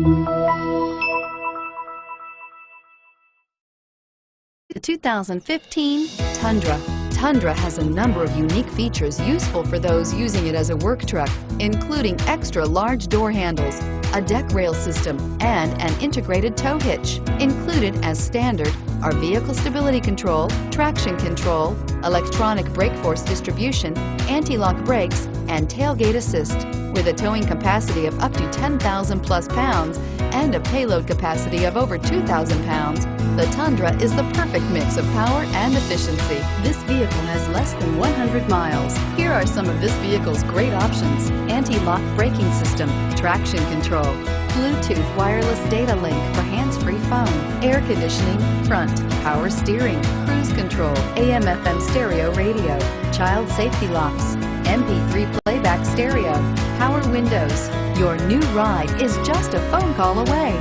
The 2015 Tundra. Tundra has a number of unique features useful for those using it as a work truck, including extra large door handles, a deck rail system, and an integrated tow hitch. Included as standard are vehicle stability control, traction control, electronic brake force distribution, anti-lock brakes, and tailgate assist. With a towing capacity of up to 10,000 plus pounds and a payload capacity of over 2,000 pounds, the Tundra is the perfect mix of power and efficiency. This vehicle has less than 100 miles. Here are some of this vehicle's great options: anti-lock braking system, traction control, Bluetooth wireless data link for hands-free phone, air conditioning, front, power steering, cruise control, AM/FM stereo radio, child safety locks, MP3 playback stereo, power windows. Your new ride is just a phone call away.